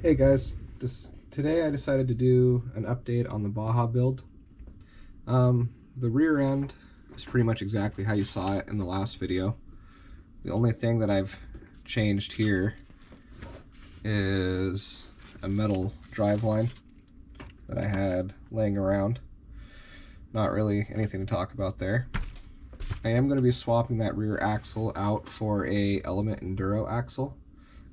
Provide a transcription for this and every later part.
Hey guys, today I decided to do an update on the Baja Build. The rear end is pretty much exactly how you saw it in the last video. The only thing that I've changed here is a metal driveline that I had laying around. Not really anything to talk about there. I am going to be swapping that rear axle out for a Element Enduro axle.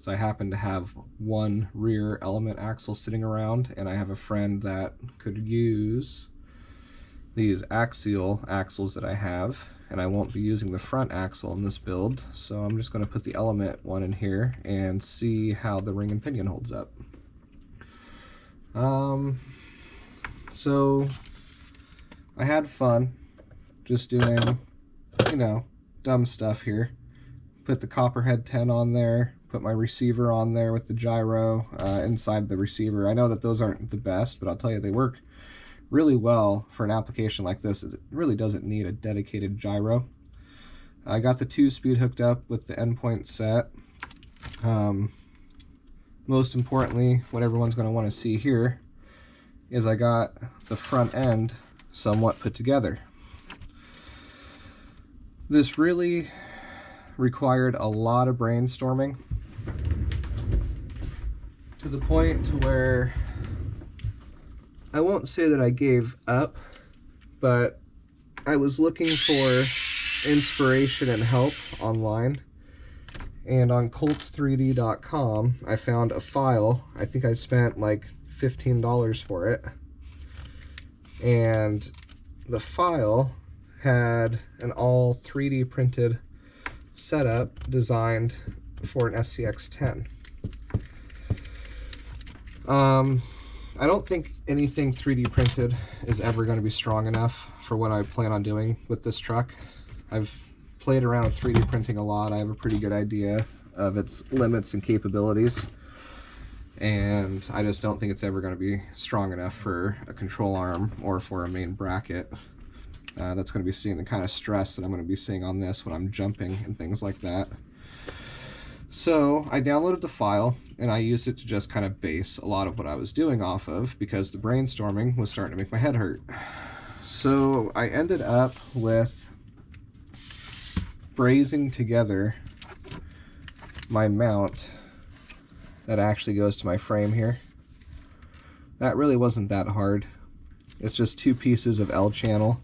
So I happen to have one rear Element axle sitting around, and I have a friend that could use these axial axles that I have, and I won't be using the front axle in this build, so I'm just going to put the Element one in here and see how the ring and pinion holds up. So I had fun just doing, dumb stuff here. Put the Copperhead 10 on there, put my receiver on there with the gyro inside the receiver. I know that those aren't the best, but I'll tell you, they work really well for an application like this. It really doesn't need a dedicated gyro. I got the 2-speed hooked up with the endpoint set. Most importantly, what everyone's going to want to see here is I got the front end somewhat put together. This really required a lot of brainstorming, to the point to where I won't say that I gave up, but I was looking for inspiration and help online, and on colts3d.com I found a file. I think I spent like $15 for it, and the file had an all 3D printed setup designed for an SCX10. I don't think anything 3D printed is ever going to be strong enough for what I plan on doing with this truck. I've played around with 3D printing a lot. I have a pretty good idea of its limits and capabilities, and I just don't think it's ever going to be strong enough for a control arm or for a main bracket. That's going to be seeing the kind of stress that I'm going to be seeing on this when I'm jumping and things like that. So I downloaded the file and I used it to just kind of base a lot of what I was doing off of, because the brainstorming was starting to make my head hurt. So I ended up with brazing together my mount that actually goes to my frame here. That really wasn't that hard. It's just 2 pieces of L channel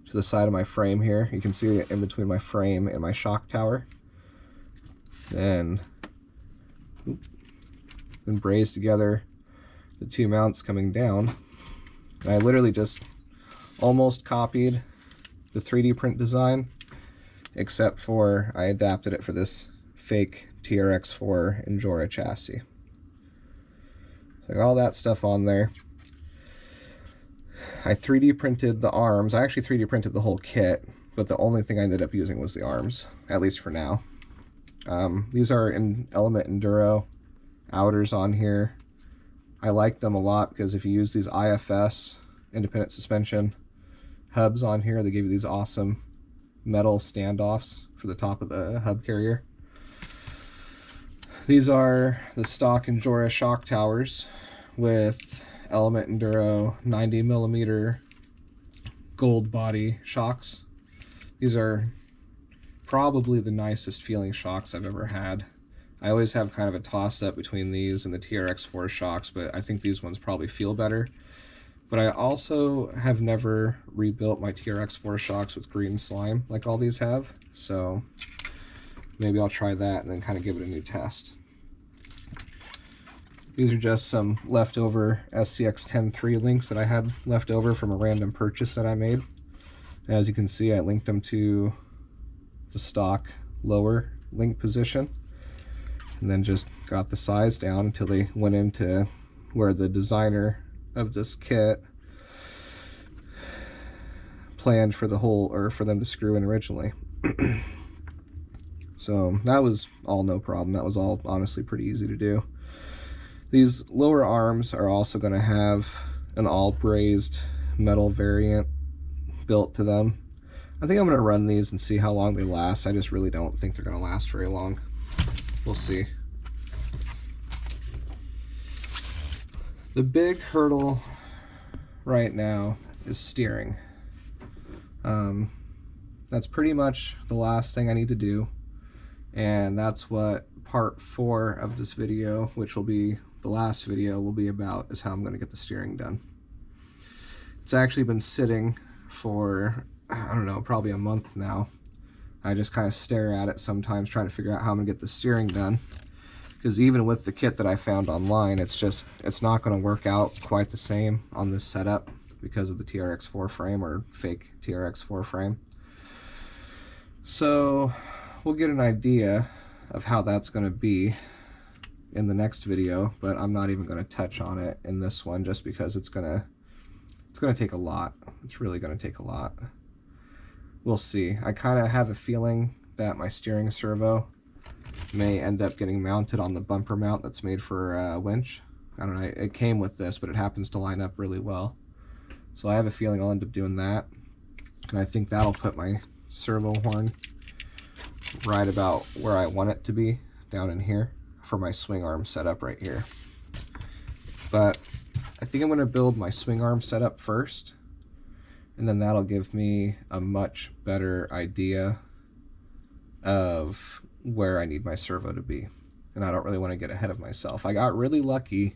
to the side of my frame here. You can see it in between my frame and my shock tower. Then braze together the 2 mounts coming down. And I literally just almost copied the 3D print design, except for I adapted it for this fake TRX4 Injora chassis. So I got all that stuff on there. I 3D printed the arms. I actually 3D printed the whole kit, but the only thing I ended up using was the arms, at least for now. These are in Element Enduro outers on here. I like them a lot because if you use these IFS, independent suspension hubs on here, they give you these awesome metal standoffs for the top of the hub carrier. These are the stock Injora shock towers with Element Enduro 90mm gold body shocks. These are probably the nicest feeling shocks I've ever had. I always have kind of a toss-up between these and the TRX4 shocks, but I think these ones probably feel better. But I also have never rebuilt my TRX4 shocks with green slime like all these have, so maybe I'll try that and then kind of give it a new test. These are just some leftover SCX10-3 links that I had left over from a random purchase that I made. As you can see, I linked them to the stock lower link position, and then just got the size down until they went into where the designer of this kit planned for the hole, or for them to screw in originally. So that was all no problem. That was all honestly pretty easy to do. These lower arms are also going to have an all brazed metal variant built to them. I think I'm going to run these and see how long they last. I just really don't think they're going to last very long. We'll see. The big hurdle right now is steering. That's pretty much the last thing I need to do, and that's what part 4 of this video, which will be the last video, will be about, is how I'm going to get the steering done. It's actually been sitting for, I don't know, probably a month now. I just kind of stare at it sometimes trying to figure out how I'm going to get the steering done, because even with the kit that I found online, it's not going to work out quite the same on this setup because of the TRX4 frame, or fake TRX4 frame. So we'll get an idea of how that's going to be in the next video, but I'm not even going to touch on it in this one, just because it's going to take a lot. It's really going to take a lot. We'll see. I kind of have a feeling that my steering servo may end up getting mounted on the bumper mount that's made for a winch. I don't know, it came with this, but it happens to line up really well. So I have a feeling I'll end up doing that. And I think that'll put my servo horn right about where I want it to be, down in here, for my swing arm setup right here. But I think I'm going to build my swing arm setup first, and then that'll give me a much better idea of where I need my servo to be. And I don't really want to get ahead of myself. I got really lucky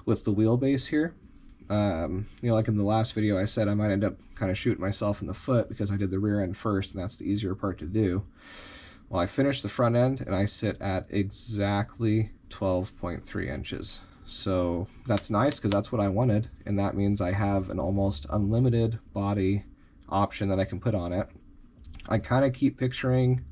with the wheelbase here. You know, like in the last video I said I might end up kind of shooting myself in the foot because I did the rear end first, and that's the easier part to do. Well, I finished the front end and I sit at exactly 12.3 inches. So that's nice, because that's what I wanted, and that means I have an almost unlimited body option that I can put on it. I kind of keep picturing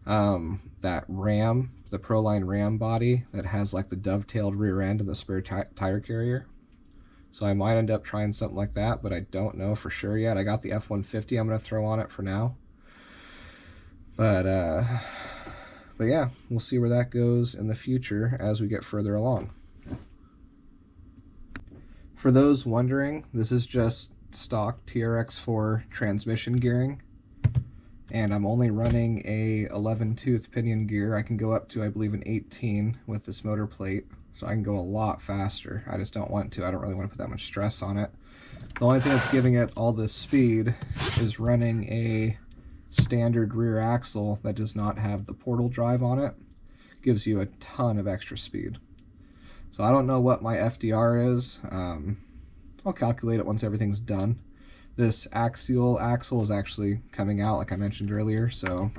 that Ram, the Proline Ram body that has like the dovetailed rear end and the spare tire carrier. So I might end up trying something like that, but I don't know for sure yet. I got the F-150 I'm going to throw on it for now. But yeah, we'll see where that goes in the future as we get further along. For those wondering, this is just stock TRX4 transmission gearing, and I'm only running a 11-tooth pinion gear. I can go up to, I believe, an 18 with this motor plate, so I can go a lot faster. I just don't want to. I don't really want to put that much stress on it. The only thing that's giving it all this speed is running a standard rear axle that does not have the portal drive on it. Gives you a ton of extra speed. So I don't know what my FDR is. I'll calculate it once everything's done. This axial axle is actually coming out, like I mentioned earlier, so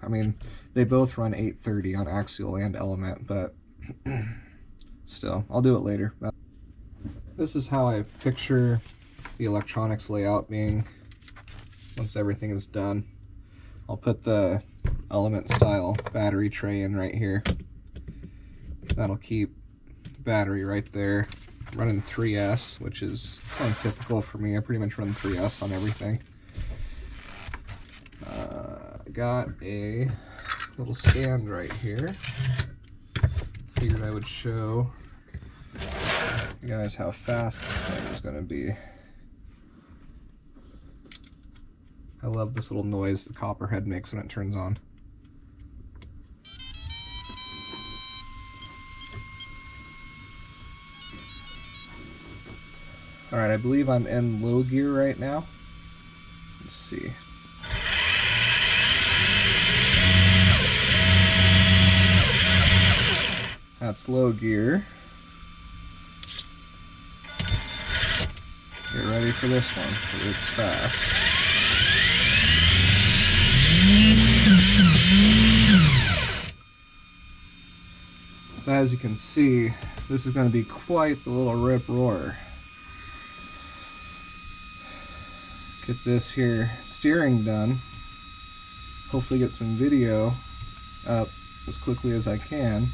I mean, they both run 830 on axial and element, but still, I'll do it later. This is how I picture the electronics layout being once everything is done. I'll put the element style battery tray in right here. That'll keep battery right there, running 3S, which is kind of typical for me. I pretty much run 3S on everything. Got a little stand right here. Figured I would show you guys how fast this thing is going to be. I love this little noise the copperhead makes when it turns on. Alright, I believe I'm in low gear right now. Let's see. That's low gear. Get ready for this one, because it's fast. So as you can see, this is going to be quite the little rip roar. Get this here steering done. Hopefully get some video up as quickly as I can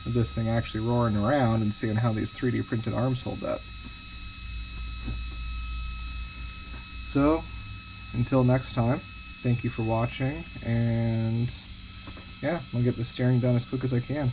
with this thing actually roaring around and seeing how these 3D printed arms hold up. So until next time, thank you for watching, and yeah, I'll get the steering done as quick as I can.